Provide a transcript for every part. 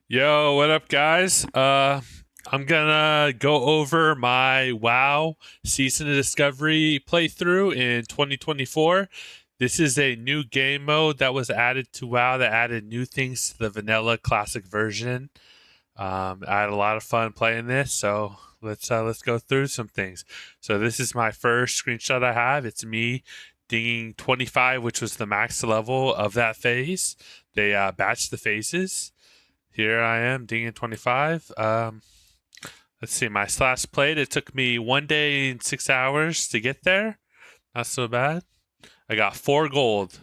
Yo, what up, guys? I'm gonna go over my WoW Season of Discovery playthrough in 2024. This is a new game mode that was added to WoW that added new things to the vanilla classic version. I had a lot of fun playing this, so let's go through some things. So this is my first screenshot I have. It's me dinging 25, which was the max level of that phase. They batched the phases. Here I am, dinging 25. Let's see, my slash played. It took me 1 day and 6 hours to get there. Not so bad. I got 4 gold.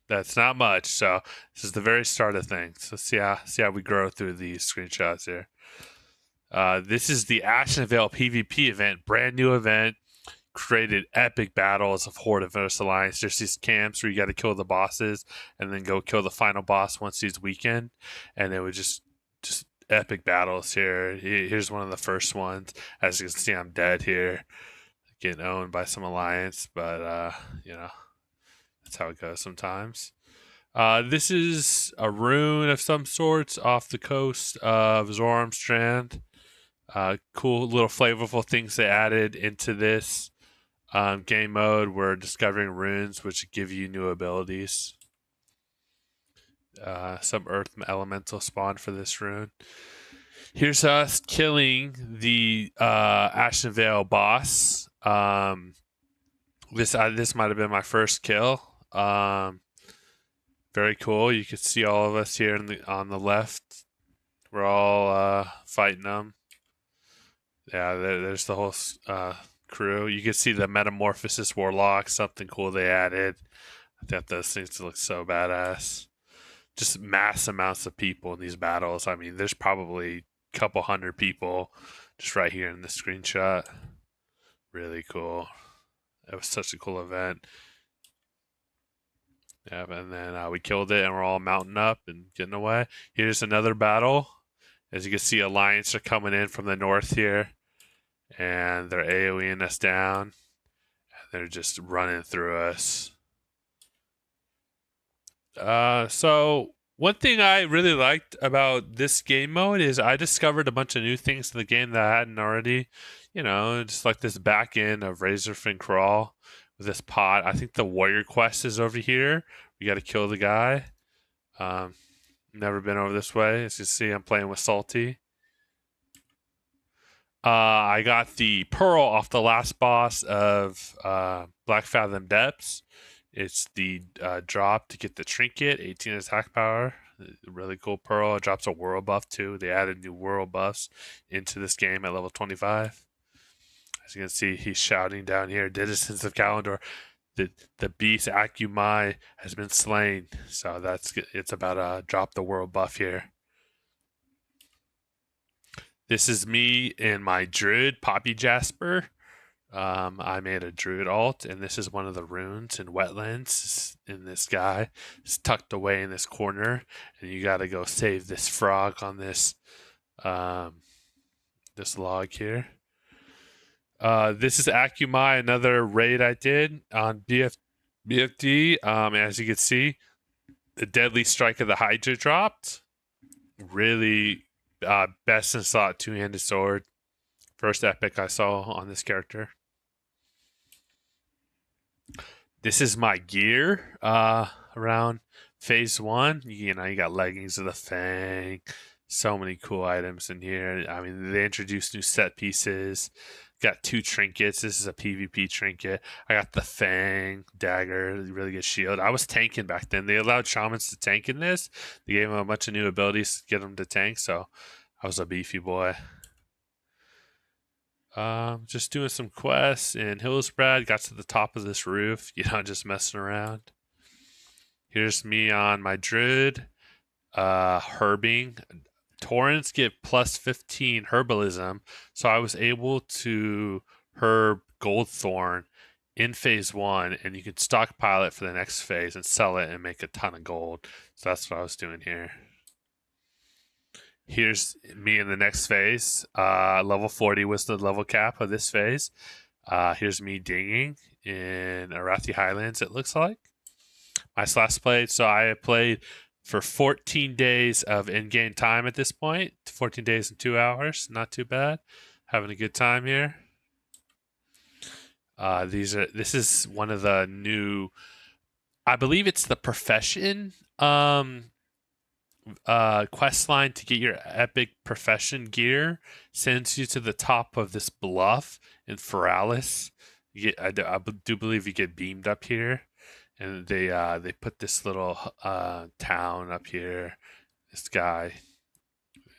That's not much. So this is the very start of things. Let's see how we grow through these screenshots here. This is the Ashen Veil PvP event, brand new event. Created epic battles of Horde versus Alliance. There's these camps where you got to kill the bosses and then go kill the final boss once he's weakened, and it was just epic battles here. Here's one of the first ones. As you can see, I'm dead here, getting owned by some Alliance, but that's how it goes sometimes. This is a rune of some sorts off the coast of Zormstrand. Cool little flavorful things they added into this game mode. We're discovering runes which give you new abilities. Some earth elemental spawn for this rune. Here's us killing the Ashen Veil boss. This might have been my first kill. Very cool. You can see all of us here on the left. We're all fighting them. Yeah, there's the whole crew. You can see the Metamorphosis Warlock, something cool they added. I thought those things look so badass. Just mass amounts of people in these battles. I mean, there's probably a couple hundred people just right here in the screenshot. Really cool. It was such a cool event. Yeah, and then we killed it, and we're all mounting up and getting away. Here's another battle. As you can see, Alliance are coming in from the north here, and they're AoEing us down. And they're just running through us. So one thing I really liked about this game mode is I discovered a bunch of new things in the game that I hadn't already. Just like this back end of Razorfin Crawl with this pot. I think the warrior quest is over here. We got to kill the guy. Never been over this way. As you see, I'm playing with Salty. I got the pearl off the last boss of Black Fathom Depths. It's the drop to get the trinket, 18 attack power. Really cool pearl. It drops a world buff too. They added new world buffs into this game at level 25. As you can see, he's shouting down here, Denizens of Kalimdor, the beast Akumai has been slain. So it's about to drop the world buff here. This is me in my Druid, Poppy Jasper. I made a Druid alt, and this is one of the runes in Wetlands. In this guy, it's tucked away in this corner, and you got to go save this frog on this this log here. This is Akumai, another raid I did on BFD. As you can see, the Deadly Strike of the Hydra dropped. Really best in slot two-handed sword. First epic I saw on this character. This is my gear around phase 1. You got leggings of the Fang. So many cool items in here. I mean, they introduced new set pieces. Got 2 trinkets. This is a PvP trinket. I got the Fang dagger, really good shield. I was tanking back then. They allowed shamans to tank in this. They gave them a bunch of new abilities to get them to tank, so I was a beefy boy. Just doing some quests in Hillsbrad. Got to the top of this roof, just messing around. Here's me on my Druid, herbing. Torrents get plus 15 herbalism, so I was able to herb Goldthorn in phase 1, and you can stockpile it for the next phase and sell it and make a ton of gold. So that's what I was doing here. Here's me in the next phase. Level 40 was the level cap of this phase. Here's me dinging in Arathi Highlands, it looks like. My slash played, so I played for 14 days of in-game time at this point. 14 days and 2 hours, not too bad. Having a good time here. This is one of the new, I believe it's the profession quest line to get your epic profession gear. Sends you to the top of this bluff in Feralis. I do believe you get beamed up here, and they put this little town up here. This guy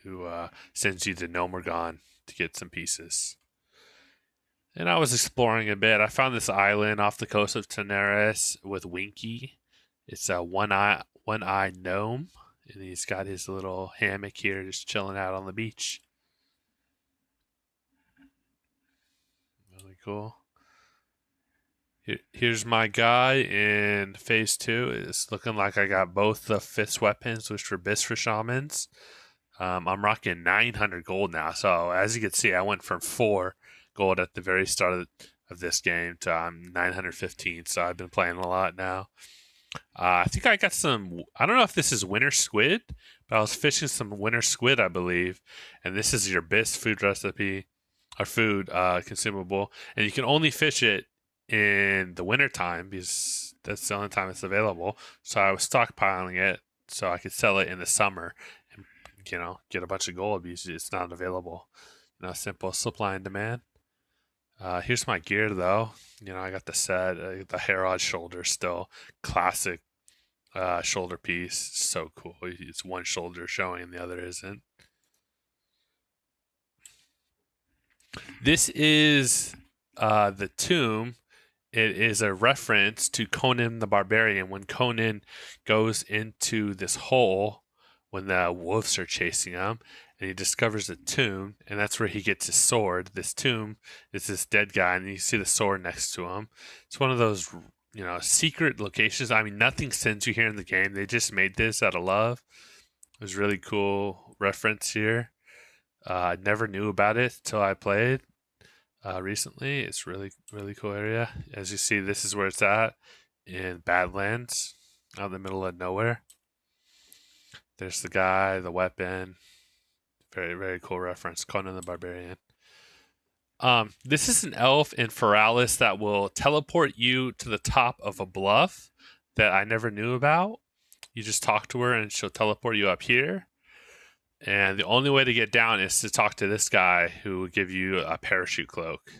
who sends you to Nomergon to get some pieces. And I was exploring a bit. I found this island off the coast of Teneris with Winky. It's a one-eye gnome, and he's got his little hammock here, just chilling out on the beach. Really cool. Here's my guy in phase 2. It's looking like I got both the fist weapons, which were Bistra Shamans. I'm rocking 900 gold now. So as you can see, I went from 4 gold at the very start of this game to I'm 915. So I've been playing a lot now. I think I got some. I don't know if this is winter squid, but I was fishing some winter squid, I believe. And this is your best food recipe or food consumable, and you can only fish it in the winter time because that's the only time it's available. So I was stockpiling it so I could sell it in the summer and get a bunch of gold because it's not available. Simple supply and demand. Here's my gear though. I got the set, the Herod shoulder still, classic shoulder piece. So cool. It's one shoulder showing and the other isn't. This is the tomb. It is a reference to Conan the Barbarian. When Conan goes into this hole when the wolves are chasing him, and he discovers a tomb, and that's where he gets his sword. This tomb is this dead guy, and you see the sword next to him. It's one of those, secret locations. I mean, nothing sends you here in the game. They just made this out of love. It was really cool reference here. I never knew about it till I played recently. It's really, really cool area. As you see, this is where it's at in Badlands, out in the middle of nowhere. There's the guy, the weapon. Very, very cool reference. Conan the Barbarian. This is an elf in Feralis that will teleport you to the top of a bluff that I never knew about. You just talk to her and she'll teleport you up here. And the only way to get down is to talk to this guy who will give you a parachute cloak.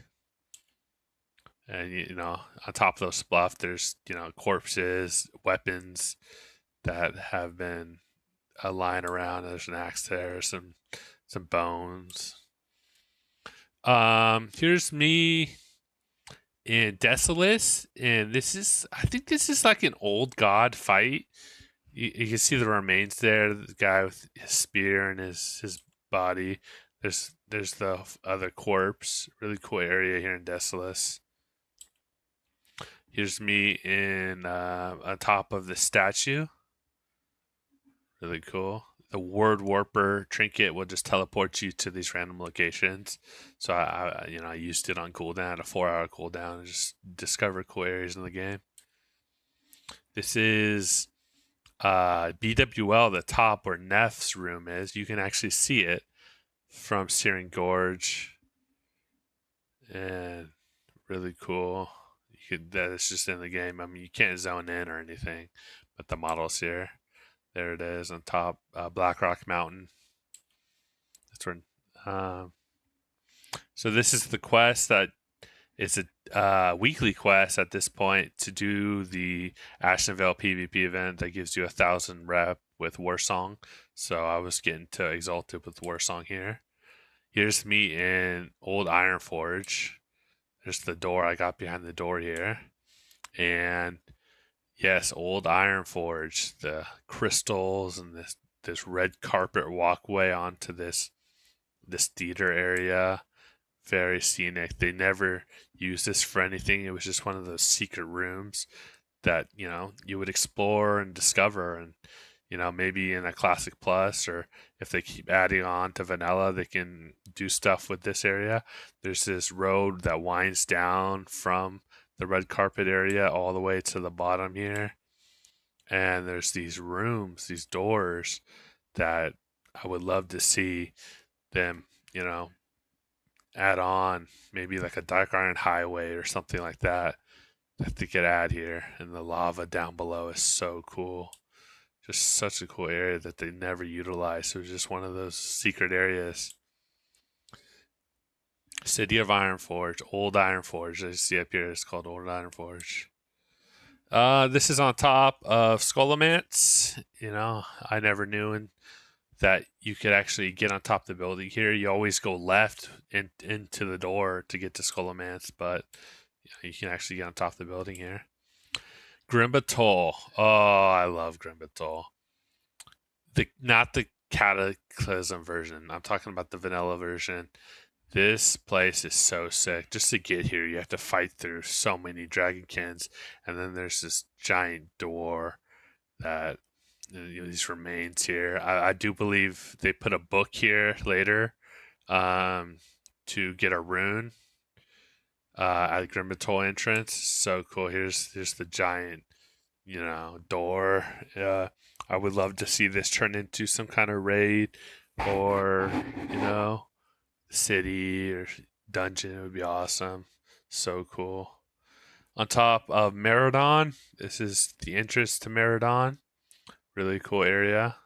And, on top of those bluff, there's, corpses, weapons that have been lying around. There's an axe there, some bones. Here's me in Desolus, and I think this is like an old god fight. You can see the remains there. The guy with his spear and his body. There's the other corpse. Really cool area here in Desolus. Here's me in on top of the statue. Really cool. The word warper trinket will just teleport you to these random locations. So I used it on cooldown, a 4-hour cooldown, and just discover cool areas in the game. This is BWL, the top where Neff's room is. You can actually see it from Searing Gorge, and really cool. That is just in the game. I mean, you can't zone in or anything, but the model's here. There it is on top, Blackrock Mountain. That's where. So this is the quest that is a weekly quest at this point to do the Ashenvale PvP event that gives you 1,000 rep with Warsong. So I was getting to Exalted with Warsong here. Here's me in Old Ironforge. There's the door. I got behind the door here. And yes, Old Ironforge, the crystals and this red carpet walkway onto this theater area. Very scenic. They never used this for anything. It was just one of those secret rooms that you would explore and discover, and maybe in a Classic Plus, or if they keep adding on to Vanilla, they can do stuff with this area. There's this road that winds down from the red carpet area all the way to the bottom here, and there's these rooms, these doors that I would love to see them, add on, maybe like a dark iron highway or something like that they could add here. And the lava down below is so cool. Just such a cool area that they never utilize. So it's just one of those secret areas. City of Ironforge, Old Ironforge. As you see up here, it's called Old Ironforge. This is on top of Skullomance. I never knew that you could actually get on top of the building here. You always go left into the door to get to Skullomance, but you can actually get on top of the building here. Grimbatol. Oh, I love Grimbatol. Not the Cataclysm version. I'm talking about the vanilla version. This place is so sick. Just to get here, you have to fight through so many dragonsons, and then there's this giant door that these remains here. I do believe they put a book here later to get a rune at the Grimbatol entrance. So cool. Here's the giant, door. I would love to see this turn into some kind of raid or, city or dungeon. It would be awesome. So cool. On top of Meridon, this is the entrance to Meridon. Really cool area.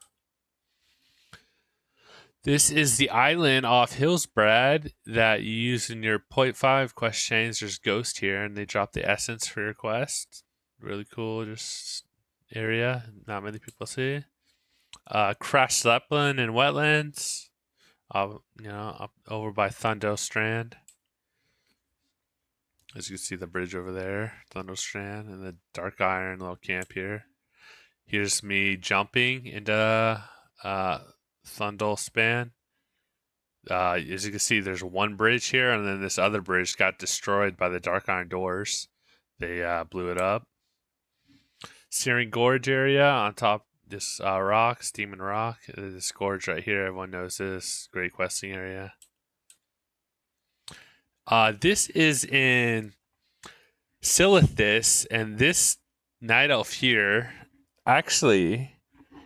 This is the island off Hillsbrad that you use in your 0.5 quest chains. There's Ghost here, and they drop the essence for your quest. Really cool, just area. Not many people see. Crash Zeppelin and Wetlands. Up over by Thundo Strand. As you can see the bridge over there, Thundo Strand, and the Dark Iron little camp here. Here's me jumping into Thundle Span. As you can see, there's one bridge here, and then this other bridge got destroyed by the Dark Iron doors. They blew it up. Searing Gorge area on top this rock, Demon Rock. This gorge right here, everyone knows this. Great questing area. This is in Silithus, and this Night Elf here actually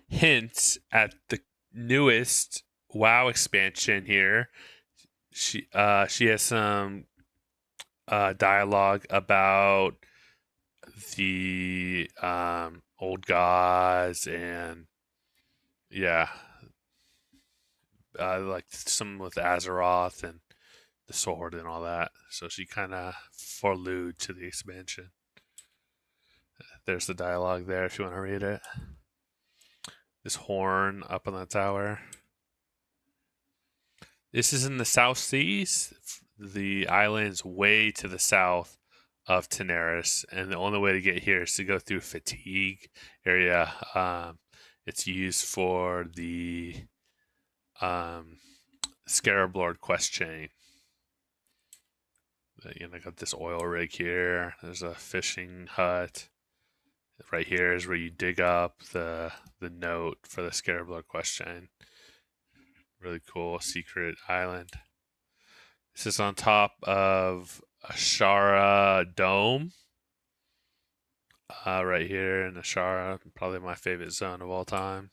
hints at the newest WoW expansion here. She has some dialogue about the old gods and like some with Azeroth and the sword and all that. So she kind of forlude to the expansion. There's the dialogue there if you want to read it. This horn up on the tower. This is in the South Seas. The island's way to the south of Teneris, and the only way to get here is to go through Fatigue area. It's used for the Scarab Lord quest chain. I got this oil rig here. There's a fishing hut. Right here is where you dig up the note for the Scarab Lord quest chain. Really cool secret island. This is on top of Ashara Dome. Right here in Ashara, probably my favorite zone of all time.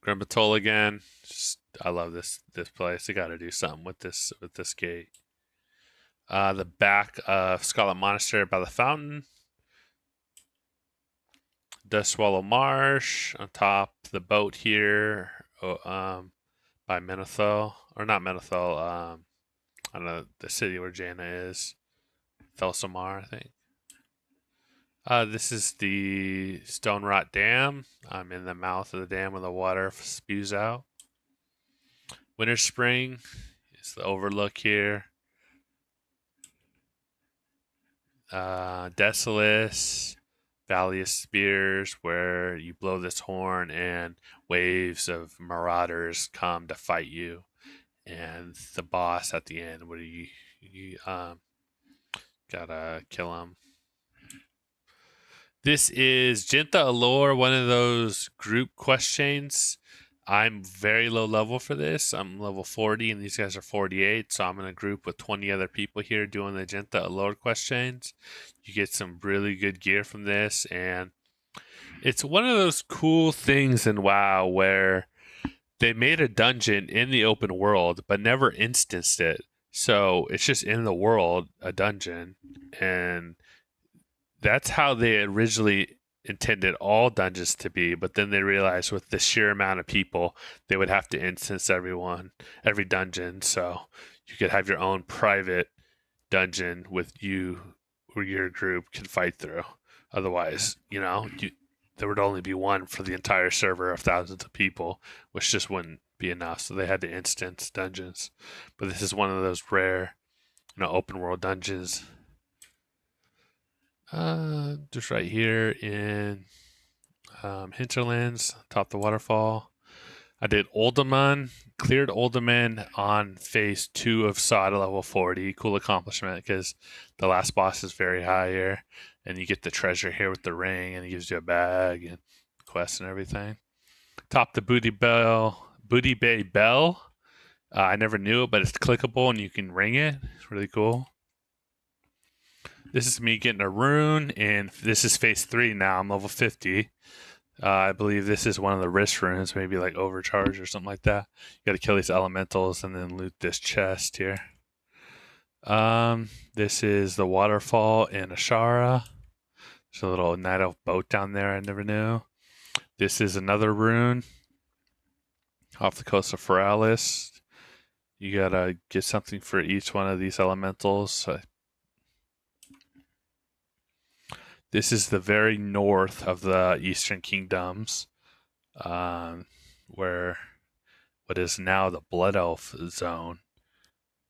Grimbatol again. I love this place. I got to do something with this gate. The back of Scarlet Monastery by the fountain. Dust Swallow Marsh on top. The boat here by Menethil, or not Menethil. I don't know the city where Jaina is. Thelsamar, I think. This is the Stone Rot Dam. I'm in the mouth of the dam where the water spews out. Winter Spring is the overlook here. Desolace, Valley of Spears, where you blow this horn and waves of marauders come to fight you. And the boss at the end, where you gotta kill him. This is Jinta Allure, one of those group quest chains. I'm very low level for this. I'm level 40 and these guys are 48. So I'm in a group with 20 other people here doing the Jinta Allure quest chains. You get some really good gear from this, and It's one of those cool things in WoW where they made a dungeon in the open world, but never instanced it. So it's just in the world, a dungeon. And that's how they originally intended all dungeons to be. But then they realized with the sheer amount of people, they would have to instance every dungeon. So you could have your own private dungeon with you or your group can fight through. Otherwise, there would only be one for the entire server of thousands of people, which just wouldn't be enough. So they had to instance dungeons. But this is one of those rare, open world dungeons. Just right here in Hinterlands, top the waterfall. I did Uldaman, cleared Uldaman on phase 2 of SOD level 40. Cool accomplishment because the last boss is very high here, and you get the treasure here with the ring, and it gives you a bag and quests and everything. Top the Booty Bay Bell. I never knew it, but it's clickable and you can ring it. It's really cool. This is me getting a rune, and this is phase 3 now. I'm level 50. I believe this is one of the wrist runes, maybe like overcharge or something like that. You got to kill these elementals and then loot this chest here. This is the waterfall in Ashara. There's a little night elf boat down there I never knew. This is another rune off the coast of Feralis. You gotta get something for each one of these elementals. This is the very north of the Eastern Kingdoms, where what is now the Blood Elf zone,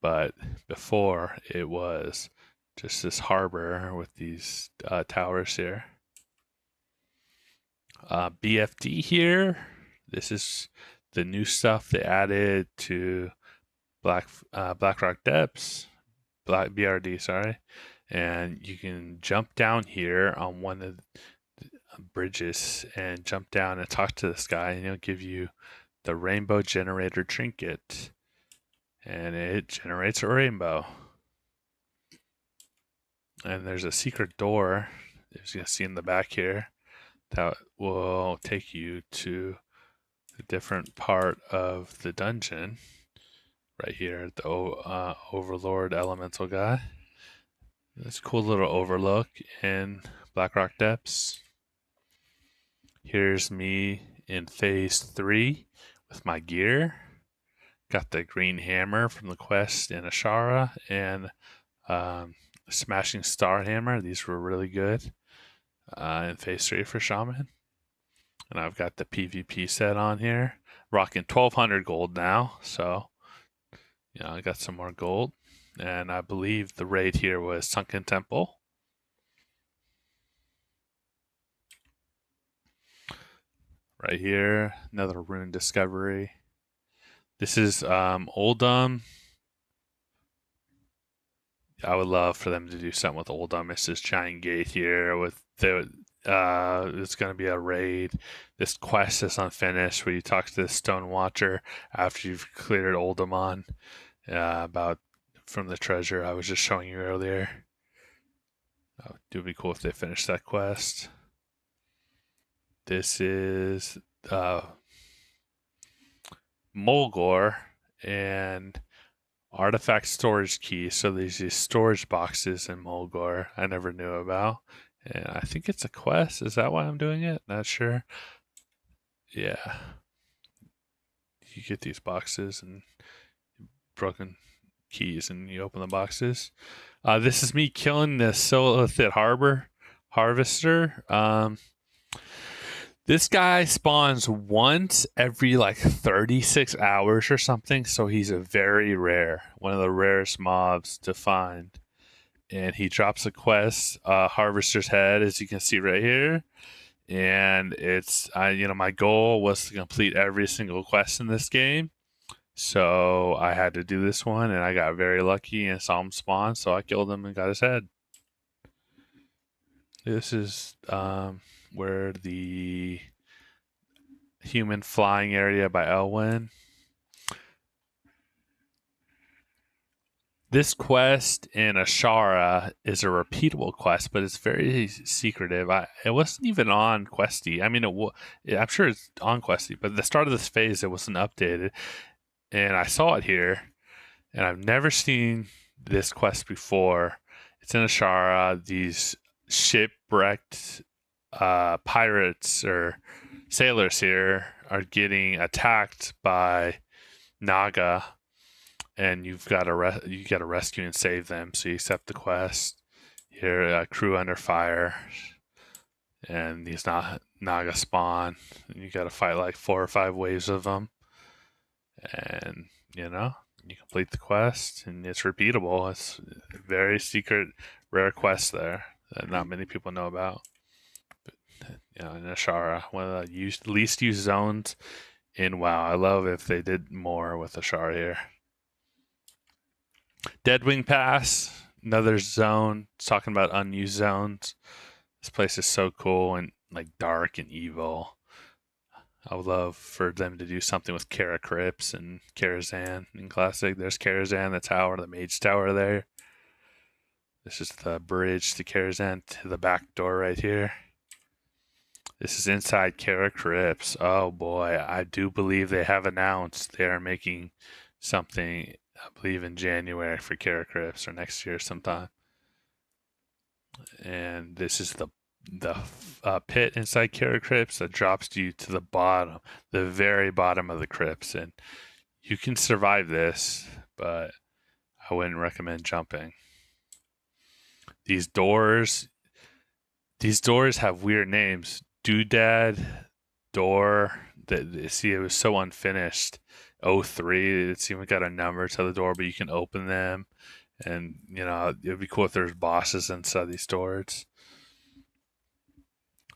but before it was just this harbor with these towers here. BFD here. This is the new stuff they added to Blackrock Depths, BRD, sorry. And you can jump down here on one of the bridges and jump down and talk to this guy, and he'll give you the rainbow generator trinket, and it generates a rainbow. And there's a secret door, as you can see in the back here, that will take you to a different part of the dungeon right here, the Overlord Elemental guy. This cool little overlook in Blackrock Depths. Here's me in phase 3 with my gear. Got the green hammer from the quest in Ashara and smashing star hammer. These were really good in phase 3 for shaman. And I've got the PvP set on here. Rocking 1200 gold now, so I got some more gold. And I believe the raid here was Sunken Temple. Right here, another rune discovery. This is Oldham. I would love for them to do something with Oldham. It's this giant gate here with it's going to be a raid. This quest is unfinished where you talk to the Stone Watcher after you've cleared Oldham about from the treasure I was just showing you earlier. It would be cool if they finished that quest. This is Mulgore and artifact storage key. So there's these storage boxes in Mulgore I never knew about. And I think it's a quest. Is that why I'm doing it? Not sure. Yeah. You get these boxes and broken keys and you open the boxes. This is me killing the Silithid Harbor Harvester. This guy spawns once every like 36 hours or something, so he's a very rare, one of the rarest mobs to find. And he drops a quest, Harvester's Head, as you can see right here. And it's, my goal was to complete every single quest in this game. So I had to do this one, and I got very lucky and saw him spawn, so I killed him and got his head. This is where the human flying area by Elwyn. This quest in Ashara is a repeatable quest, but it's very secretive. It wasn't even on Questy. I mean, I'm sure it's on Questy, but at the start of this phase, it wasn't updated, and I saw it here, and I've never seen this quest before. It's in Ashara. These shipwrecked pirates or sailors here are getting attacked by Naga, and you've got to you got to rescue and save them. So you accept the quest. Your crew under fire, and these Naga spawn. And you got to fight like 4 or 5 waves of them, and you complete the quest, and it's repeatable. It's a very secret, rare quest there that not many people know about. But, in Ashara, one of the least used zones in WoW. I love if they did more with Ashara here. Deadwing Pass, another zone. It's talking about unused zones. This place is so cool and like dark and evil. I would love for them to do something with Kara Crypts and Karazhan in Classic. There's Karazhan, the tower, the mage tower there. This is the bridge to Karazhan to the back door right here. This is inside Kara Crypts. Oh boy, I do believe they have announced they are making something, I believe in January for Kara Crypts or next year sometime. And this is the pit inside Kara Crypts that drops you to the bottom, the very bottom of the crypts, and you can survive this, but I wouldn't recommend jumping. These doors have weird names. Doodad door. See, it was so unfinished. 03. It's even got a number to the door, but you can open them. And it'd be cool if there's bosses inside these doors.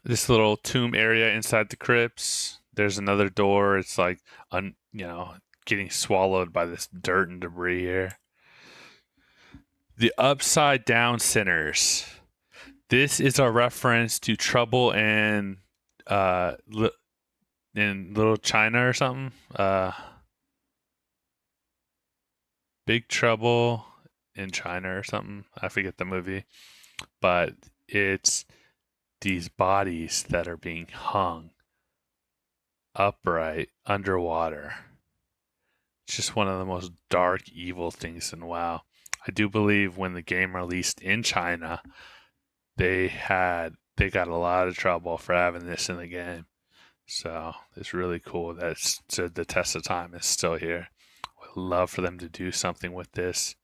This little tomb area inside the crypts. There's another door. It's like getting swallowed by this dirt and debris here. The upside down sinners. This is a reference to Trouble in Little China or something. Big Trouble in China or something. I forget the movie, but it's these bodies that are being hung upright underwater. It's just one of the most dark, evil things in WoW. I do believe when the game released in China, they got a lot of trouble for having this in the game. So it's really cool that stood the test of time. It's still here. Would love for them to do something with this.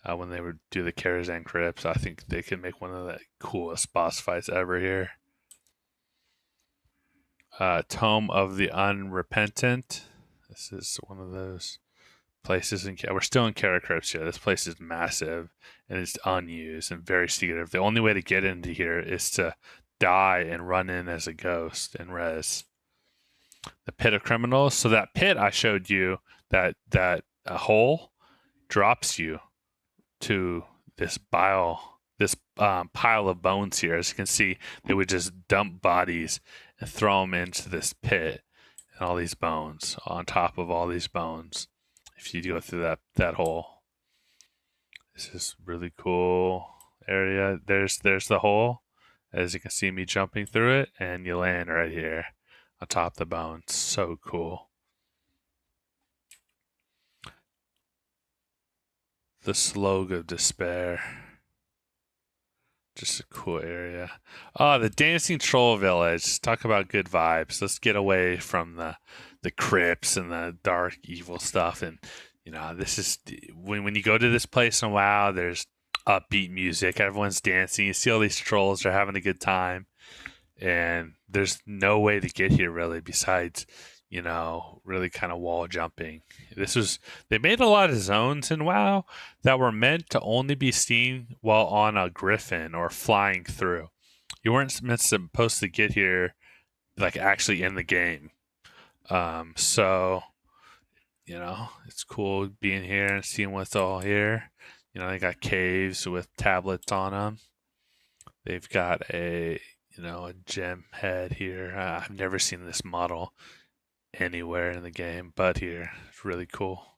When they would do the Karazhan Crypts, I think they could make one of the coolest boss fights ever here. Tome of the Unrepentant. This is one of those places we're still in Kara Crypts here. This place is massive and it's unused and very secretive. The only way to get into here is to die and run in as a ghost and res. The Pit of Criminals. So that pit I showed you, that hole drops you to this pile of bones here. As you can see, they would just dump bodies and throw them into this pit, and all these bones on top of all these bones. If you go through that hole, this is really cool area. There's the hole, as you can see me jumping through it, and you land right here on top of the bones. So cool. The Slog of Despair. Just a cool area. Oh, the Dancing Troll Village. Talk about good vibes. Let's get away from the crypts and the dark, evil stuff. And, this is when you go to this place in WoW, there's upbeat music. Everyone's dancing. You see all these trolls are having a good time. And there's no way to get here, really, besides really kind of wall jumping. They made a lot of zones in WoW that were meant to only be seen while on a griffin or flying through. You weren't supposed to get here like actually in the game. So it's cool being here and seeing what's all here. They got caves with tablets on them. They've got a gem head here. I've never seen this model anywhere in the game but here. It's really cool.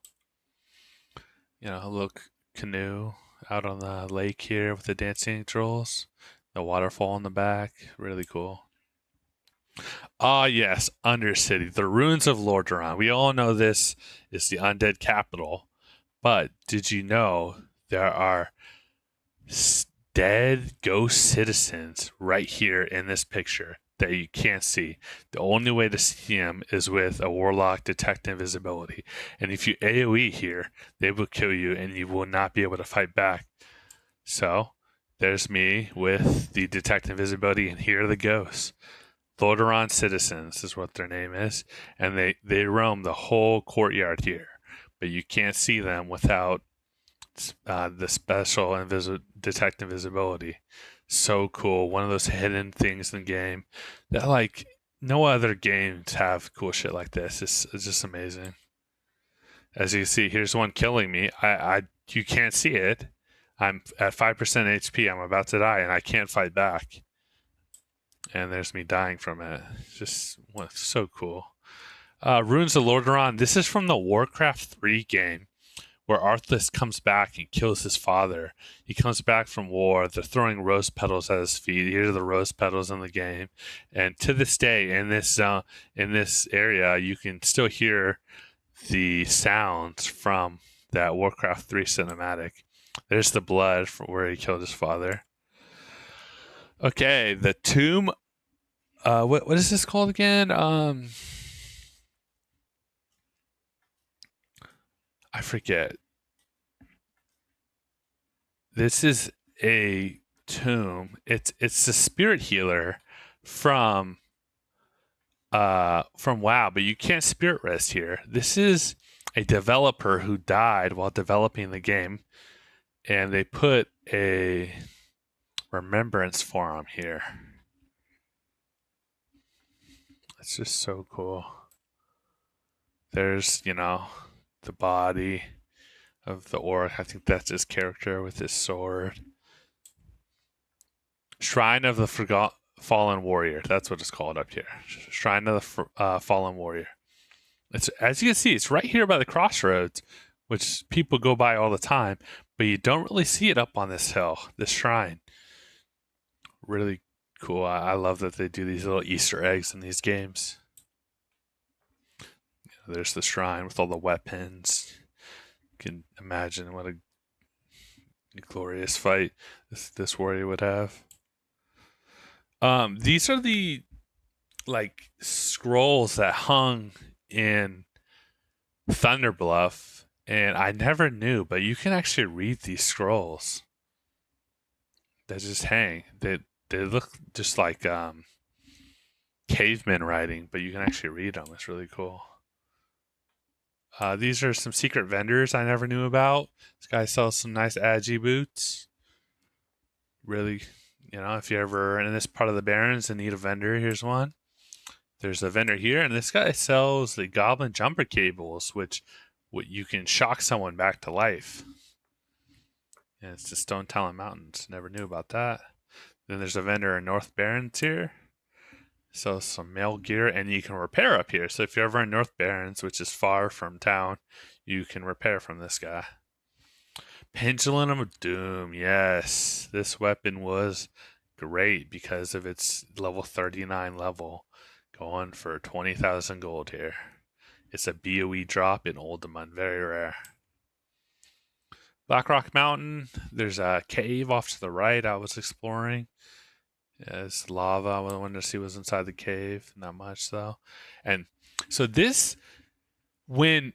Look canoe out on the lake here with the dancing trolls. The waterfall in the back. Really cool. Ah, yes, Undercity, the ruins of Lordaeron. We all know this is the undead capital, but did you know there are dead ghost citizens right here in this picture that you can't see? The only way to see them is with a warlock detect invisibility, and if you AoE here, they will kill you, and you will not be able to fight back. So there's me with the detect invisibility, and here are the ghosts. Lordaeron citizens is what their name is, and they roam the whole courtyard here, but you can't see them without the special detect invisibility. So cool. One of those hidden things in the game that like no other games have cool shit like this. It's just amazing. As you can see, here's one killing me. I you can't see it. I'm at 5% HP. I'm about to die, and I can't fight back. And there's me dying from it. Just so cool. Ruins of Lordaeron. This is from the Warcraft 3 game where Arthas comes back and kills his father. He comes back from war. They're throwing rose petals at his feet. Here are the rose petals in the game. And to this day, in this area, you can still hear the sounds from that Warcraft 3 cinematic. There's the blood from where he killed his father. Okay, the tomb. What is this called again? I forget. This is a tomb. It's the spirit healer from WoW, but you can't spirit rest here. This is a developer who died while developing the game, and they put a remembrance for him here. It's just so cool. There's, the body of the orc. I think that's his character with his sword. Shrine of the Fallen Warrior. That's what it's called up here. Shrine of the Fallen Warrior. It's, as you can see, it's right here by the crossroads, which people go by all the time, but you don't really see it up on this hill, this shrine. Really cool. I love that they do these little Easter eggs in these games. There's the shrine with all the weapons. You can imagine what a glorious fight this warrior would have. These are the scrolls that hung in Thunderbluff, and I never knew, but you can actually read these scrolls that just hang. They look just like caveman writing, but you can actually read them. It's really cool. These are some secret vendors I never knew about. This guy sells some nice Agi boots. Really, if you're ever in this part of the Barrens and need a vendor, here's one. There's a vendor here, and this guy sells the Goblin jumper cables, which you can shock someone back to life. And it's the Stone Talon Mountains. Never knew about that. Then there's a vendor in North Barrens here. Sells some mail gear, and you can repair up here. So if you're ever in North Barrens, which is far from town, you can repair from this guy. Pendulum of Doom. Yes, this weapon was great because of its level 39 level. Going for 20,000 gold here. It's a BOE drop in Oldemon. Very rare. Blackrock Mountain. There's a cave off to the right I was exploring. It's lava. I wanted to see what's inside the cave. Not much, though. And so this, when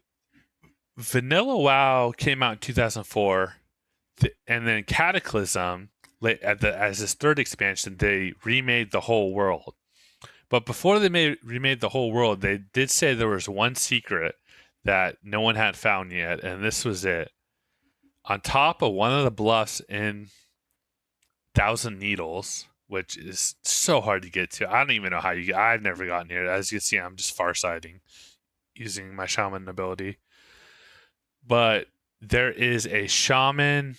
Vanilla WoW came out in 2004, and then Cataclysm, as this third expansion, they remade the whole world. But before they remade the whole world, they did say there was one secret that no one had found yet, and this was it. On top of one of the bluffs in Thousand Needles, which is so hard to get to. I don't even know how I've never gotten here. As you can see, I'm just farsighting using my shaman ability. But there is a shaman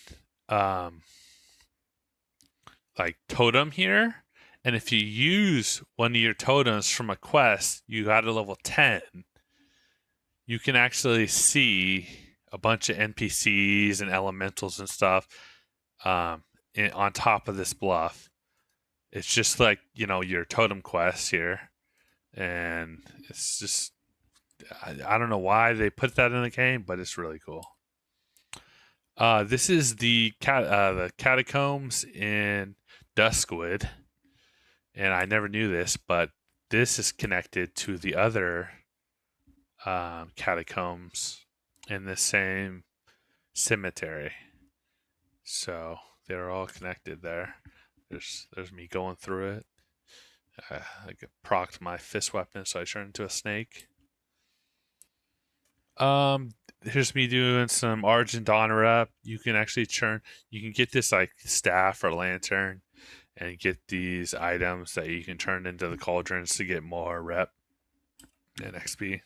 totem here. And if you use one of your totems from a quest, you got to level 10, you can actually see a bunch of NPCs and elementals and stuff on top of this bluff. It's just like, your totem quest here. And it's just, I don't know why they put that in the game, but it's really cool. This is the catacombs in Duskwood, and I never knew this, but this is connected to the other catacombs in the same cemetery. So they're all connected there. There's me going through it. I procced my fist weapon, so I turned into a snake. Here's me doing some Argent Dawn rep. You can actually you can get this like staff or lantern and get these items that you can turn into the cauldrons to get more rep and XP.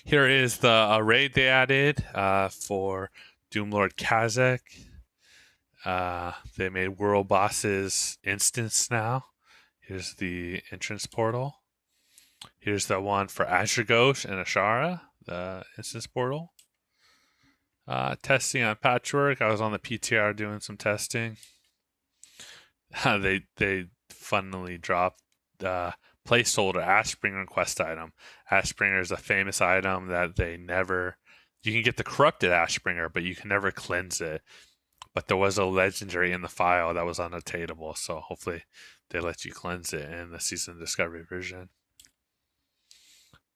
Here is the raid they added for Doomlord Kazakh. They made world bosses instance now. Here's the entrance portal. Here's the one for Azragosh and Ashara, the instance portal. Testing on Patchwork. I was on the PTR doing some testing. They funnily dropped placeholder Ashbringer quest item. Ashbringer is a famous item that they never. You can get the corrupted Ashbringer, but you can never cleanse it. But there was a legendary in the file that was unattainable, so hopefully they let you cleanse it in the Season Discovery version.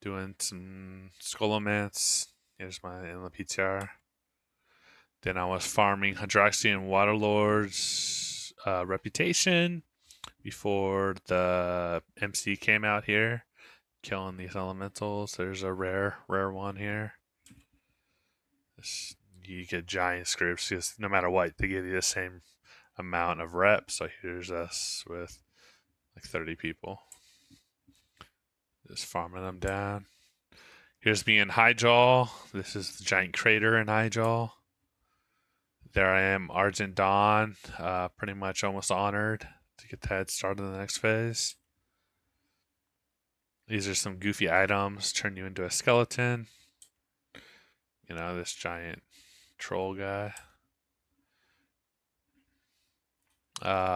Doing some Scholomance. Here's my in the PTR. Then I was farming Hadraxian Waterlord's reputation before the MC came out here, killing these elementals. There's a rare one here. You get giant scripts because no matter what, they give you the same amount of reps. So here's us with like 30 people. Just farming them down. Here's me in Highjaw. This is the giant crater in Highjaw. There I am, Argent Dawn. Pretty much almost honored to get the head start in the next phase. These are some goofy items. Turn you into a skeleton. This giant troll guy.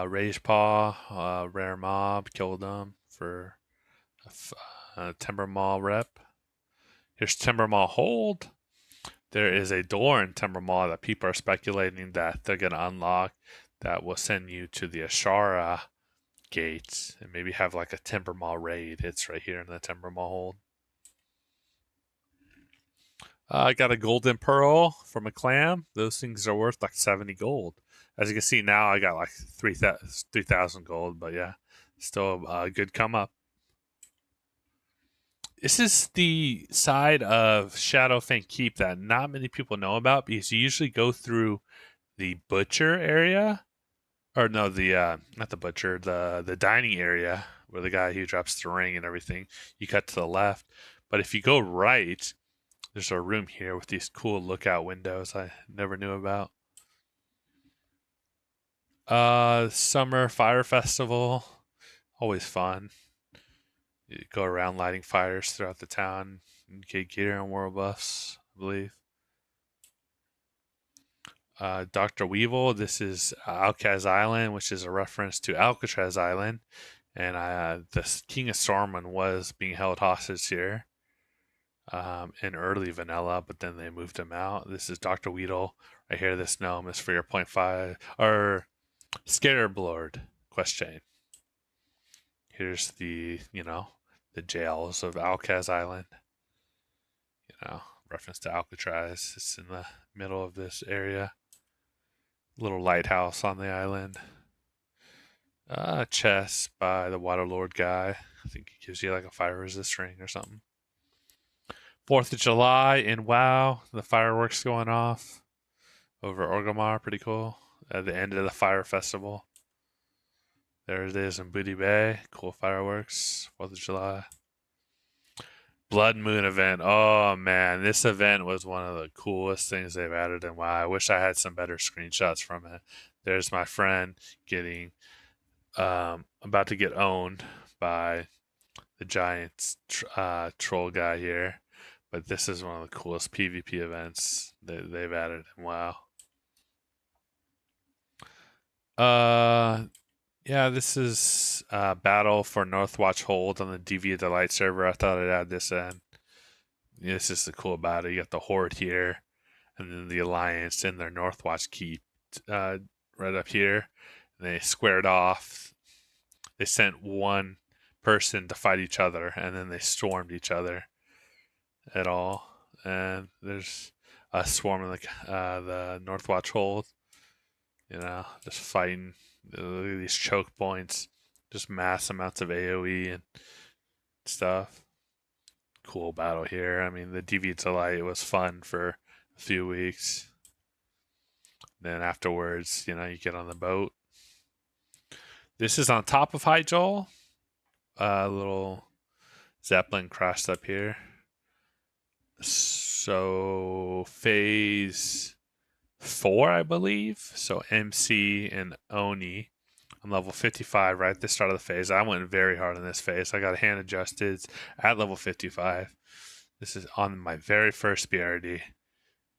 Rage Paw, rare mob, killed them for a Timber Maw rep. Here's Timber Maw Hold. There is a door in Timber Maw that people are speculating that they're going to unlock that will send you to the Ashara gates and maybe have like a Timber Maw raid. It's right here in the Timber Maw Hold. I got a golden pearl from a clam. Those things are worth like 70 gold. As you can see now, I got like 3,000 gold, but yeah, still a good come up. This is the side of Shadowfang Keep that not many people know about because you usually go through the butcher area, or no, the not the butcher, the dining area where the guy who drops the ring and everything. You cut to the left, but if you go right, there's a room here with these cool lookout windows I never knew about. Summer Fire Festival, always fun. You go around lighting fires throughout the town and get gear and world buffs, I believe. Dr. Weevil, this is Alcaz Island, which is a reference to Alcatraz Island. And the King of Stormwind was being held hostage here in early vanilla, but then they moved him out. This is Dr. Weedle. Right here, this gnome is for your 0.5, or Scarab Lord quest chain. Here's the jails of Alcaz Island. Reference to Alcatraz. It's in the middle of this area. Little lighthouse on the island. Chest by the Waterlord guy. I think he gives you like a fire resist ring or something. 4th of July in WoW. The fireworks going off over Orgrimmar. Pretty cool. At the end of the fire festival. There it is in Booty Bay. Cool fireworks. 4th of July. Blood Moon event. Oh man, this event was one of the coolest things they've added in WoW. I wish I had some better screenshots from it. There's my friend getting about to get owned by the giant troll guy here. but this is one of the coolest PvP events that they've added in WoW. Yeah, this is Battle for Northwatch Hold on the DV Delight server. I thought I'd add this in. Yeah, this is the cool battle. You got the Horde here, and then the Alliance in their Northwatch Keep right up here. And they squared off. They sent one person to fight each other, and then they stormed each other at all. And there's a swarm of the Northwatch Hold, just fighting. Look at these choke points, just mass amounts of AoE and stuff. Cool battle here. I mean, the DV Delight was fun for a few weeks. Then afterwards, you get on the boat. This is on top of Hyjal. A little Zeppelin crashed up here. So phase 4, I believe. So MC and Oni. I'm level 55 right at the start of the phase. I went very hard in this phase. I got hand adjusted at level 55. This is on my very first BRD.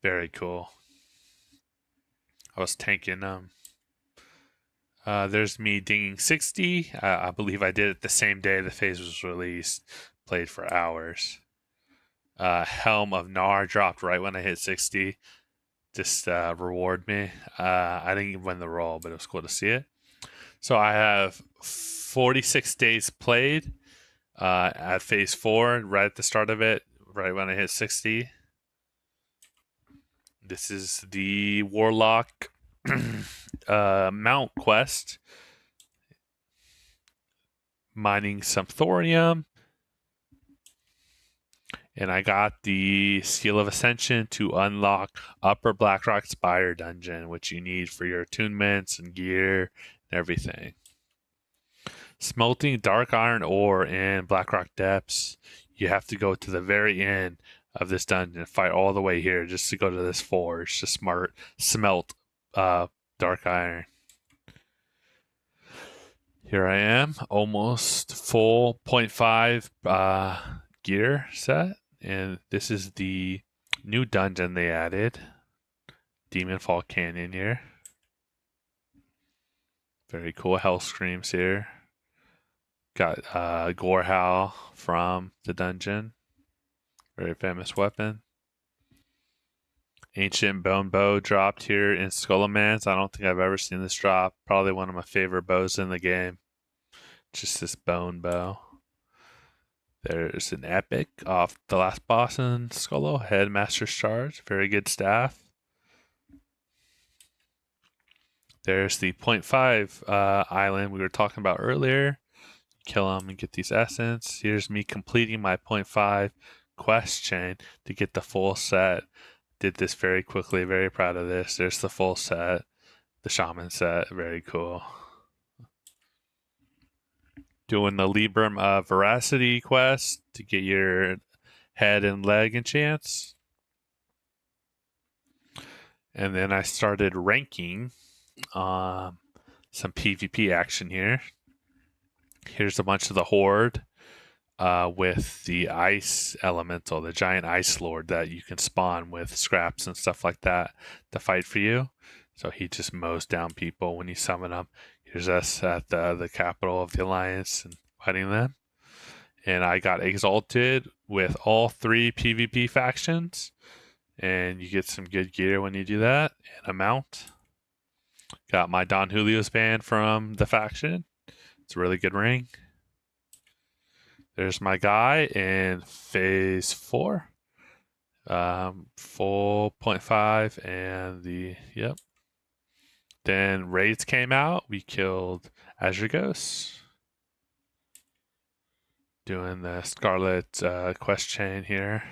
Very cool. I was tanking them. There's me dinging 60. I believe I did it the same day the phase was released. Played for hours. Helm of Nar dropped right when I hit 60. Just reward me. I didn't even win the roll, but it was cool to see it. So I have 46 days played at phase 4, right at the start of it, right when I hit 60. This is the Warlock mount quest. Mining some thorium. And I got the Seal of Ascension to unlock Upper Blackrock Spire dungeon, which you need for your attunements and gear and everything. Smelting dark iron ore in Blackrock Depths. You have to go to the very end of this dungeon and fight all the way here just to go to this forge to smelt dark iron. Here I am, almost full 0.5 gear set. And this is the new dungeon they added. Demonfall Canyon here. Very cool. Hell Screams here. Got Gorehowl from the dungeon. Very famous weapon. Ancient Bone Bow dropped here in Skullomance. I don't think I've ever seen this drop. Probably one of my favorite bows in the game. Just this bone bow. There's an epic off the last boss in Skullo, Headmaster's Charge. Very good staff. There's the 0.5 island we were talking about earlier. Kill them and get these essence. Here's me completing my 0.5 quest chain to get the full set. Did this very quickly. Very proud of this. There's the full set. The shaman set. Very cool. Doing the Libram Veracity quest to get your head and leg enchants. And then I started ranking some PvP action here. Here's a bunch of the Horde with the Ice Elemental, the giant Ice Lord that you can spawn with scraps and stuff like that to fight for you. So he just mows down people when you summon them. Here's us at the capital of the Alliance and fighting them. And I got exalted with all 3 PvP factions. And you get some good gear when you do that. And a mount. Got my Don Julio's band from the faction. It's a really good ring. There's my guy in phase 4. Full 0.5 and yep. Then raids came out. We killed Azure Ghosts. Doing the Scarlet quest chain here.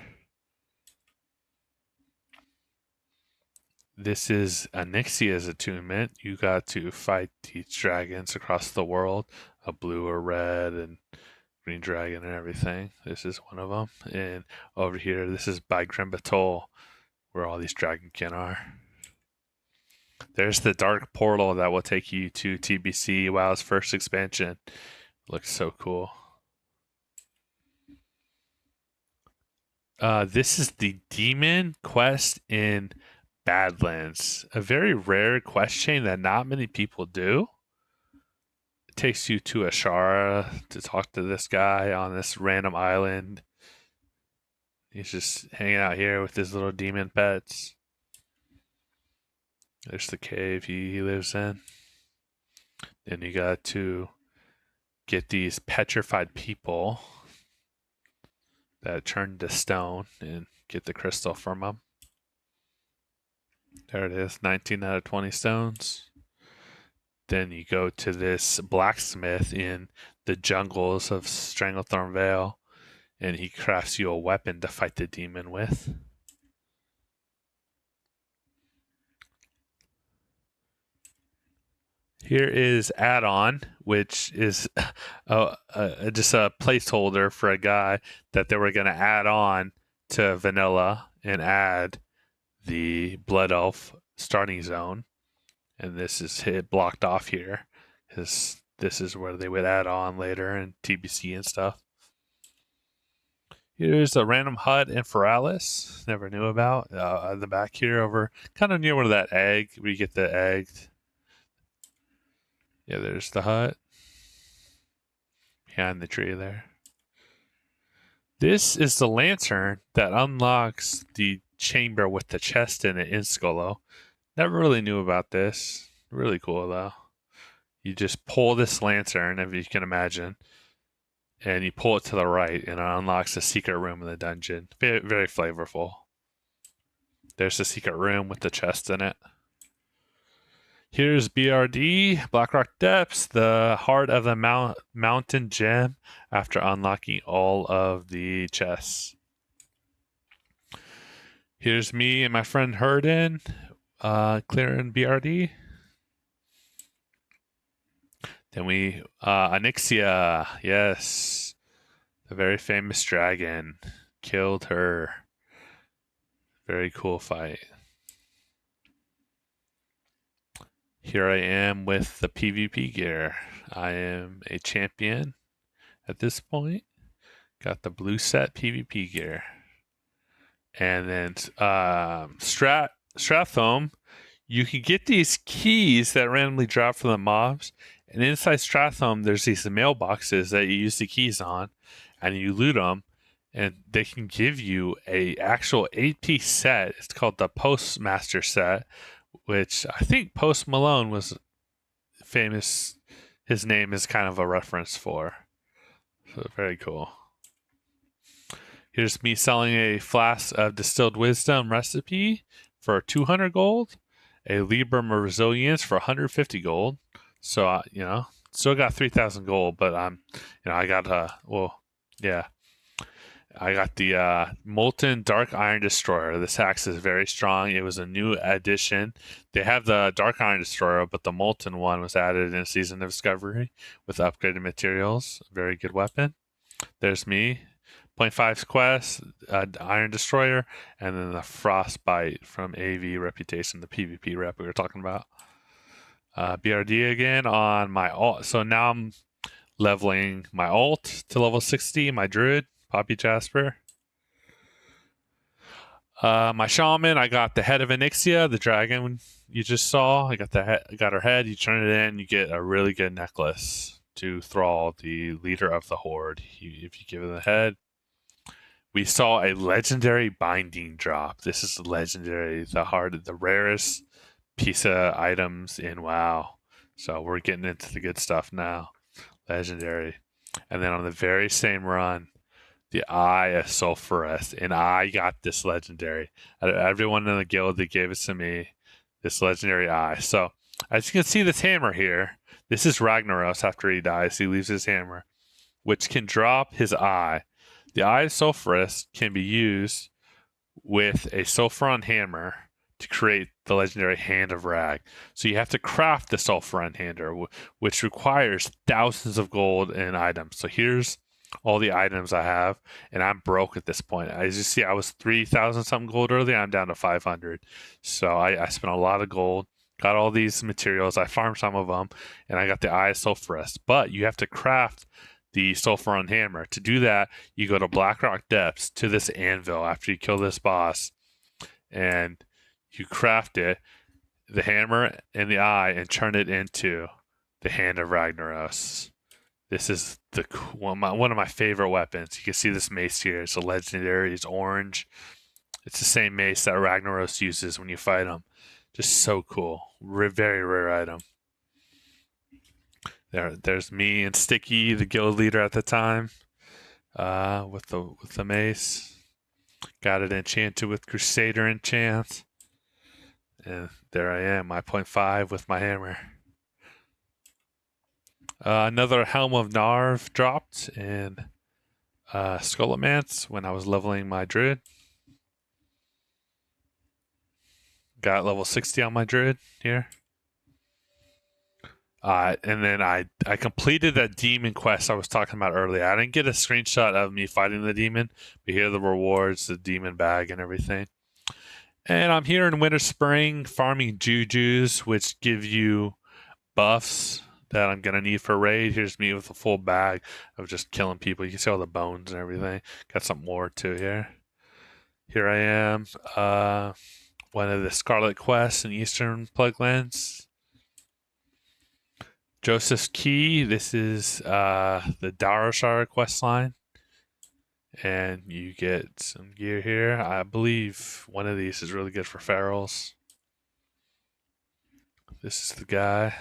This is Onyxia's attunement. You got to fight these dragons across the world. A blue or red and green dragon and everything. This is one of them. And over here, this is by Grimbatol, where all these dragonkin are. There's the dark portal that will take you to TBC WoW's first expansion. Looks so cool. This is the Demon Quest in Badlands, a very rare quest chain that not many people do. It takes you to Ashara to talk to this guy on this random island. He's just hanging out here with his little demon pets. There's the cave he lives in. Then you got to get these petrified people that turn to stone and get the crystal from them. There it is, 19 out of 20 stones. Then you go to this blacksmith in the jungles of Stranglethorn Vale, and he crafts you a weapon to fight the demon with. Here is add-on, which is just a placeholder for a guy that they were going to add on to vanilla and add the Blood Elf starting zone. And this is blocked off here because this is where they would add on later in TBC and stuff. Here's a random hut in Feralis. Never knew about. In the back here over kind of near where that egg, where you get the egg. Yeah, there's the hut. Behind the tree there. This is the lantern that unlocks the chamber with the chest in it in Skolo. Never really knew about this. Really cool though. You just pull this lantern, if you can imagine, and you pull it to the right, and it unlocks a secret room in the dungeon. Very, very flavorful. There's the secret room with the chest in it. Here's BRD, Blackrock Depths, the heart of the mountain gem after unlocking all of the chests. Here's me and my friend Herden, clearing BRD. Then we, Onyxia, yes, the very famous dragon, killed her. Very cool fight. Here I am with the PvP gear. I am a champion at this point. Got the blue set PvP gear. And then Strathome, you can get these keys that randomly drop from the mobs. And inside Strathome, there's these mailboxes that you use the keys on. And you loot them. And they can give you a actual 8-piece set. It's called the Postmaster set, which I think Post Malone was famous. His name is kind of a reference for. So very cool. Here's me selling a flask of distilled wisdom recipe for 200 gold, a Librum of resilience for 150 gold. So, still got 3,000 gold, but I got I got the Molten Dark Iron Destroyer. This axe is very strong. It was a new addition. They have the Dark Iron Destroyer, but the Molten one was added in Season of Discovery with upgraded materials. Very good weapon. There's me. 0.5 quest, Iron Destroyer, and then the Frostbite from AV Reputation, the PvP rep we were talking about. BRD again on my alt. So now I'm leveling my alt to level 60, my Druid, Poppy Jasper. My Shaman, I got the head of Onyxia, the dragon you just saw. I got her head. You turn it in, you get a really good necklace to Thrall, the leader of the Horde. If you give it the head. We saw a legendary binding drop. This is legendary, the rarest piece of items in WoW. So we're getting into the good stuff now. Legendary. And then on the very same run, the Eye of Sulphurus. And I got this legendary. Everyone in the guild that gave it to me, this legendary eye. So as you can see this hammer here, this is Ragnaros after he dies. He leaves his hammer, which can drop his eye. The Eye of Sulphurus can be used with a Sulfuron hammer to create the legendary Hand of Rag. So you have to craft the Sulfuron Hander, which requires thousands of gold in items. So here's all the items I have, and I'm broke at this point. As you see, I was 3,000 something gold earlier. I'm down to 500. So I spent a lot of gold, got all these materials. I farmed some of them, and I got the Eye of Sulphurus. But you have to craft the Sulfuron Hammer. To do that, you go to Blackrock Depths to this anvil after you kill this boss, and you craft it, the hammer and the eye, and turn it into the Hand of Ragnaros. This is one of my favorite weapons. You can see this mace here. It's a legendary. It's orange. It's the same mace that Ragnaros uses when you fight him. Just so cool. Very rare item. There's me and Sticky, the guild leader at the time, with the mace. Got it enchanted with Crusader enchant. And there I am, my 0.5 with my hammer. Another Helm of Narv dropped in Skullomance when I was leveling my druid. Got level 60 on my druid here. And then I completed that demon quest I was talking about earlier. I didn't get a screenshot of me fighting the demon, but here are the rewards, the demon bag, and everything. And I'm here in Winter Spring farming Jujus, which give you buffs that I'm going to need for raid. Here's me with a full bag of just killing people. You can see all the bones and everything. Got some more too here. Here I am. One of the Scarlet quests in Eastern Pluglands. Joseph's Key. This is the Darashar quest line. And you get some gear here. I believe one of these is really good for ferals. This is the guy.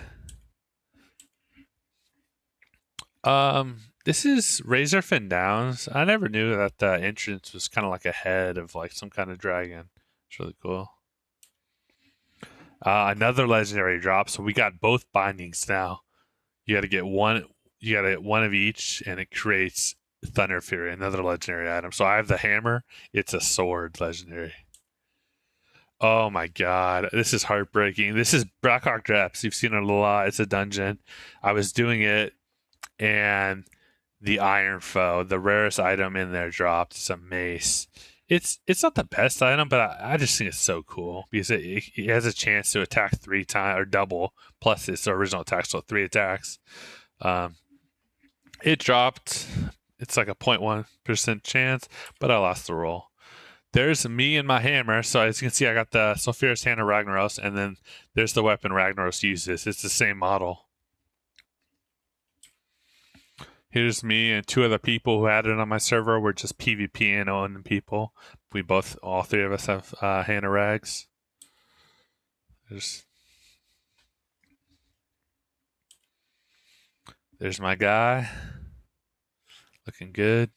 This is Razorfin Downs. I never knew that the entrance was kind of like a head of like some kind of dragon. It's really cool. Another legendary drop. So we got both bindings now. You got to get one. You got to get one of each, and it creates Thunder Fury, another legendary item. So I have the hammer. It's a sword legendary. Oh my god, this is heartbreaking. This is Blackrock Depths. You've seen it a lot. It's a dungeon. I was doing it, and the Iron Foe, the rarest item in there, dropped. It's a mace. It's not the best item, but I just think it's so cool because it has a chance to attack 3 times or double, plus its original attack, so 3 attacks. It dropped. It's like a 0.1% chance, but I lost the roll. There's me and my hammer. So as you can see, I got the Sulfuros Hand of Ragnaros, and then there's the weapon Ragnaros uses. It's the same model. Here's me and 2 other people who had it on my server. We're just PvPing on people. All 3 of us have Hand of Rags. There's my guy. Looking good.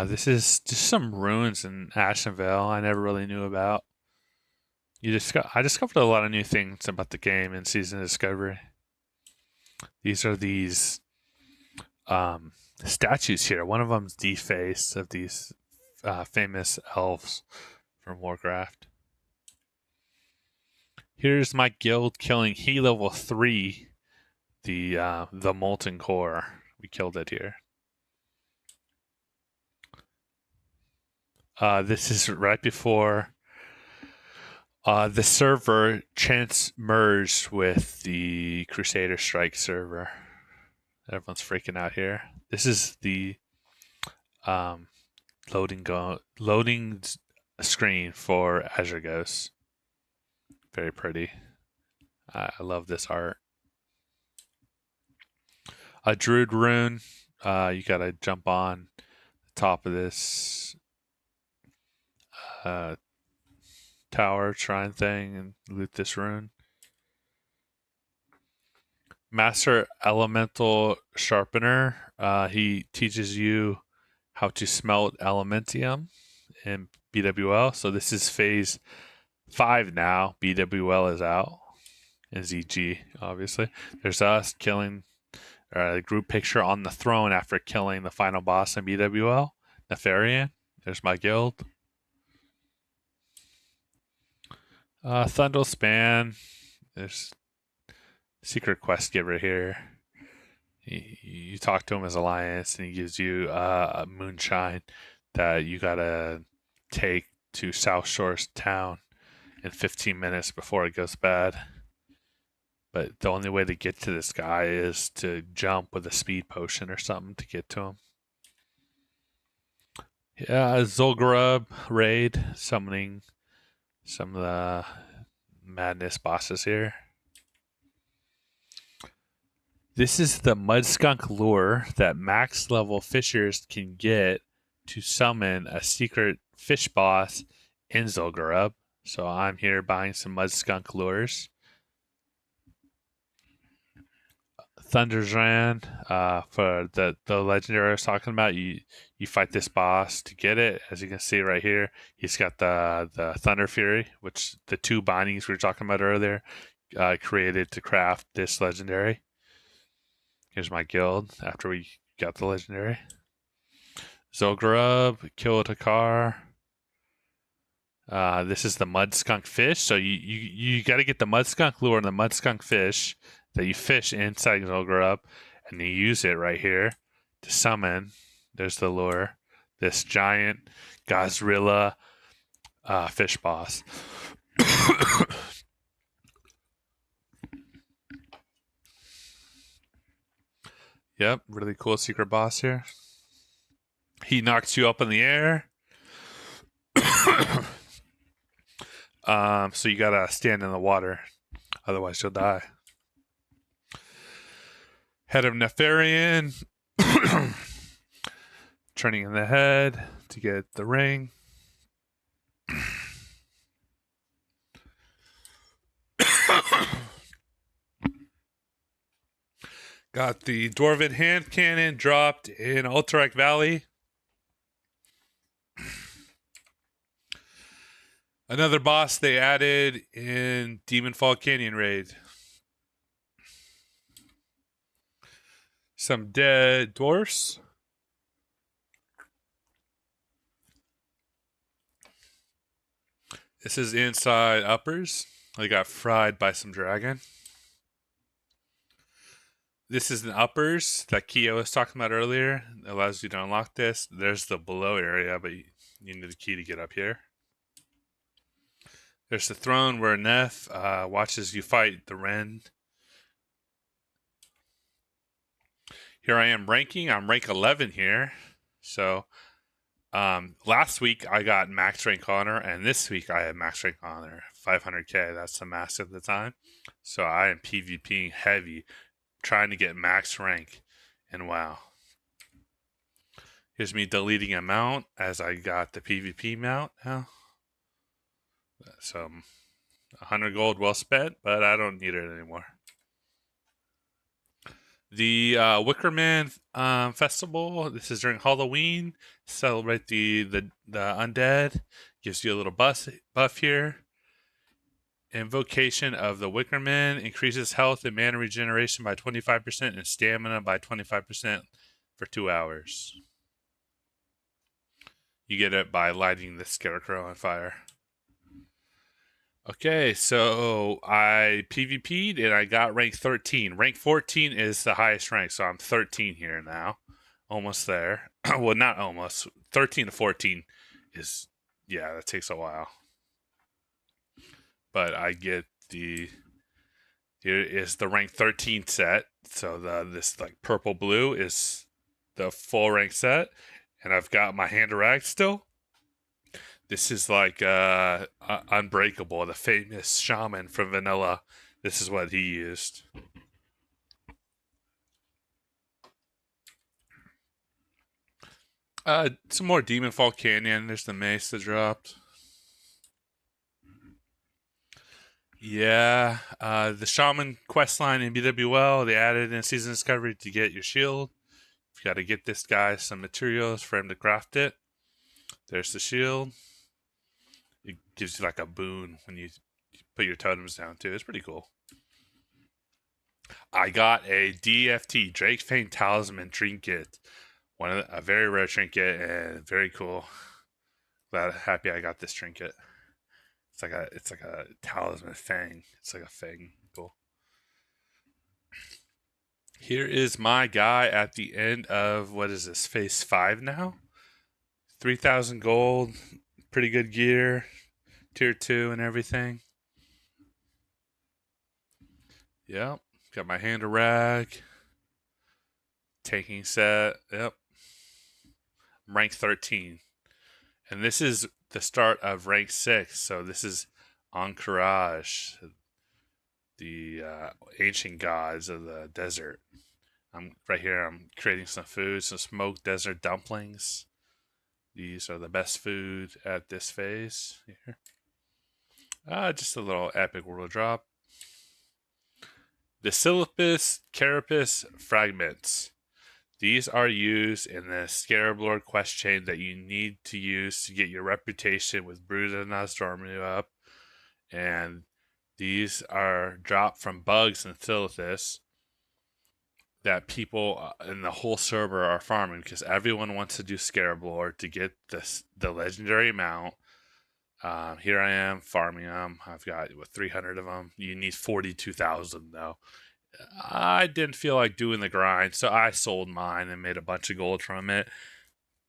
This is just some ruins in Ashenvale I never really knew about. I discovered a lot of new things about the game in Season of Discovery. These are these statues here. One of them's the face of these famous elves from Warcraft. Here's my guild killing he level 3, the Molten Core. We killed it here. This is right before the server chance merged with the Crusader Strike server. Everyone's freaking out here. This is the loading screen for Azure Ghosts. Very pretty. I love this art. A Druid rune. You gotta jump on the top of this tower shrine thing and loot this rune. Master Elemental Sharpener. He teaches you how to smelt Elementium in BWL. So this is phase 5 now. BWL is out. And ZG, obviously. There's us killing a group picture on the throne after killing the final boss in BWL, Nefarian. There's my guild. Thundel Span. There's secret quest giver here. You talk to him as Alliance, and he gives you a moonshine that you gotta take to South Shore's town in 15 minutes before it goes bad. But the only way to get to this guy is to jump with a speed potion or something to get to him. Yeah, Zul'Gurub raid, summoning some of the madness bosses here. This is the Mud Skunk lure that max level fishers can get to summon a secret fish boss in Zul'Gurub. So I'm here buying some Mud Skunk lures. Thunder's for the legendary I was talking about, you fight this boss to get it. As you can see right here, he's got the Thunder Fury, which the 2 bindings we were talking about earlier created to craft this legendary. Here's my guild after we got the legendary. Zul'Gurub, Kill Takar. This is the Mud Skunk fish. So you got to get the Mud Skunk lure and the Mud Skunk fish that you fish inside Zul'Gurub, and you use it right here to summon. There's the lure. This giant Gazrilla fish boss. Yep, really cool secret boss here. He knocks you up in the air. So you gotta stand in the water, otherwise you'll die. Head of Nefarian, turning in the head to get the ring. Got the Dwarven hand cannon dropped in Alterac Valley. Another boss they added in Demonfall Canyon Raid. Some dead dwarfs. This is inside uppers. They got fried by some dragon. This is an uppers that Keo was talking about earlier. It allows you to unlock this. There's the below area, but you need the key to get up here. There's the throne where Neff watches you fight the Ren. Here I am ranking. I'm rank 11 here. So last week I got max rank honor, and this week I have max rank honor 500k. That's the max at the time. So I am PvPing heavy, trying to get max rank in WoW. Here's me deleting a mount as I got the PvP mount now. So 100 gold well spent, but I don't need it anymore. The Wickerman festival. This is during Halloween. Celebrate the undead. Gives you a little buff here. Invocation of the Wickerman increases health and mana regeneration by 25% and stamina by 25% for 2 hours. You get it by lighting the scarecrow on fire. Okay, so I PvP'd and I got rank 13. Rank 14 is the highest rank, so I'm 13 here now. Almost there. Well, not almost. 13 to 14 is, yeah, that takes a while. But I get here is the rank 13 set. So this like purple blue is the full rank set. And I've got my hand of rag still. This is like Unbreakable, the famous shaman from Vanilla. This is what he used. Some more Demonfall Canyon. There's the mace that dropped. Yeah, the shaman questline in BWL, they added in Season Discovery to get your shield. You got to get this guy some materials for him to craft it. There's the shield. It gives you like a boon when you put your totems down too. It's pretty cool. I got a DFT Drake Fang Talisman trinket, a very rare trinket and very cool. Happy I got this trinket. It's like a talisman fang. It's like a fang. Cool. Here is my guy at the end of what is this, phase 5 now? 3,000 gold, pretty good gear, tier 2 and everything. Yep. Got my hand to rag. Taking set. Yep. I'm rank 13. And this is the start of rank 6. So this is Encourage, the ancient gods of the desert. I'm right here. I'm creating some food, some smoked desert dumplings. These are the best food at this phase here. Just a little epic world drop. The Silipus Carapace fragments. These are used in the Scarab Lord quest chain that you need to use to get your reputation with Brood of Nozdormu up. And these are dropped from bugs in Silithus that people in the whole server are farming because everyone wants to do Scarab Lord to get the legendary mount. Here I am farming them. I've got 300 of them. You need 42,000 though. I didn't feel like doing the grind, so I sold mine and made a bunch of gold from it.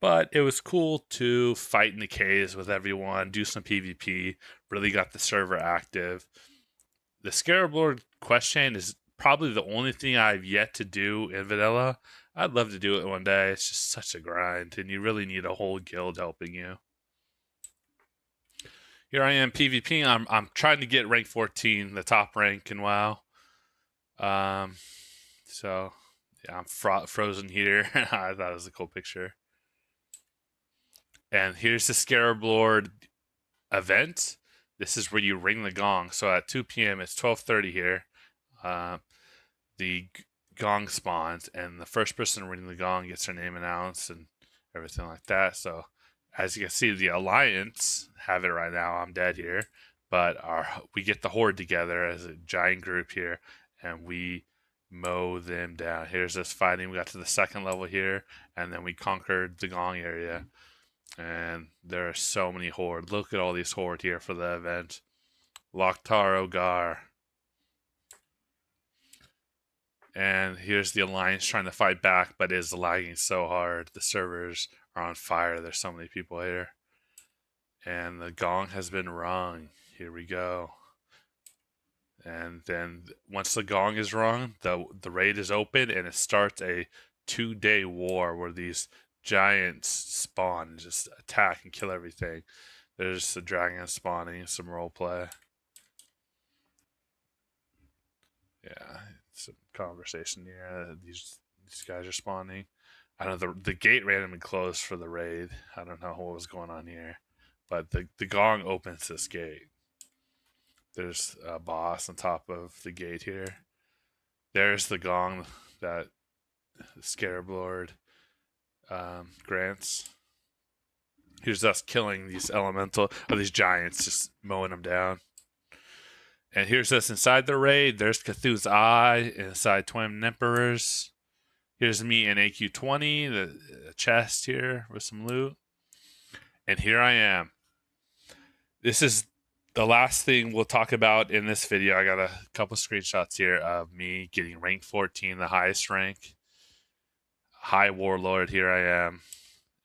But it was cool to fight in the caves with everyone, do some PvP, really got the server active. The Scarab Lord quest chain is probably the only thing I've yet to do in vanilla. I'd love to do it one day. It's just such a grind, and you really need a whole guild helping you. Here I am PvP. I'm trying to get rank 14, the top rank in WoW. So yeah, I'm frozen here. I thought it was a cool picture. And here's the Scarab Lord event. This is where you ring the gong. So at 2 p.m. it's 12:30 here. The gong spawns, and the first person ringing the gong gets their name announced and everything like that. So as you can see, the Alliance have it right now. I'm dead here, but we get the Horde together as a giant group here, and we mow them down. Here's us fighting. We got to the second level here, and then we conquered the Gong area. And there are so many Horde. Look at all these Horde here for the event. Loktar Ogar. And here's the Alliance trying to fight back, but is lagging so hard. The servers are on fire. There's so many people here. And the gong has been rung. Here we go. And then once the gong is rung, the raid is open, and it starts a 2-day war where these giants spawn and just attack and kill everything. There's the dragon spawning, some roleplay. Yeah, some conversation here. These guys are spawning. I don't know, the gate randomly closed for the raid. I don't know what was going on here. But the gong opens this gate. There's a boss on top of the gate here. There's the gong that the Scarab Lord grants. Here's us killing these these giants, just mowing them down. And here's us inside the raid. There's Cthulhu's Eye inside Twin Emperors. Here's me in AQ20, the chest here with some loot. And here I am. This is the last thing we'll talk about in this video. I got a couple screenshots here of me getting rank 14, the highest rank. High Warlord, here I am.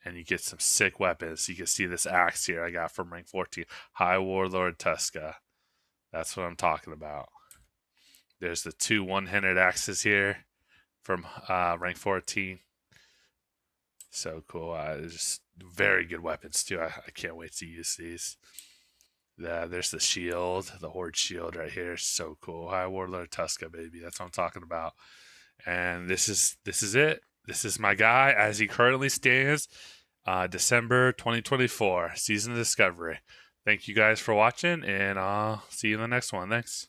And you get some sick weapons. You can see this axe here I got from rank 14. High Warlord Tuska. That's what I'm talking about. There's the 2 one-handed axes here from rank 14. So cool. Just very good weapons too. I can't wait to use these. There's the shield, the Horde shield right here. So cool. High Warlord Tuska, baby. That's what I'm talking about. And this is it. This is my guy as he currently stands. December 2024, Season of Discovery. Thank you guys for watching, and I'll see you in the next one. Thanks.